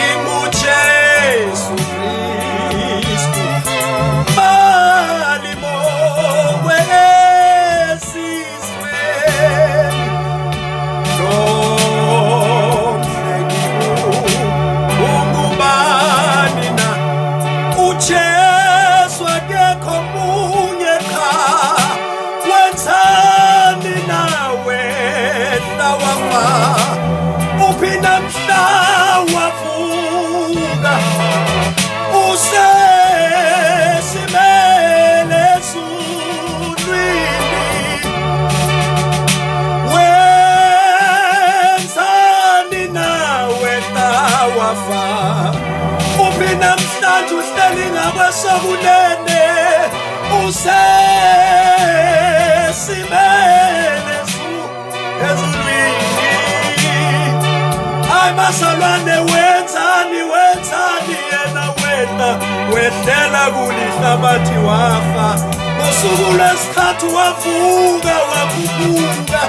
inguJesu Kristu malimongwe esizweni ungubani na uJesu akekho munye cha wenzani nawe lawafa uphina mhla wavuka usesimele ezulwini wenzani nawe lawafa uphina mhlanje uhleli ngakwesokunene usesimele ezulwini. Hayi bazalwane, wenzani yena wena wehlela kulihlabathi wafa ngosuku lwesithathu wavuka wakhuphuka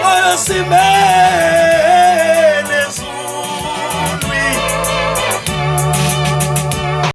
wayosimela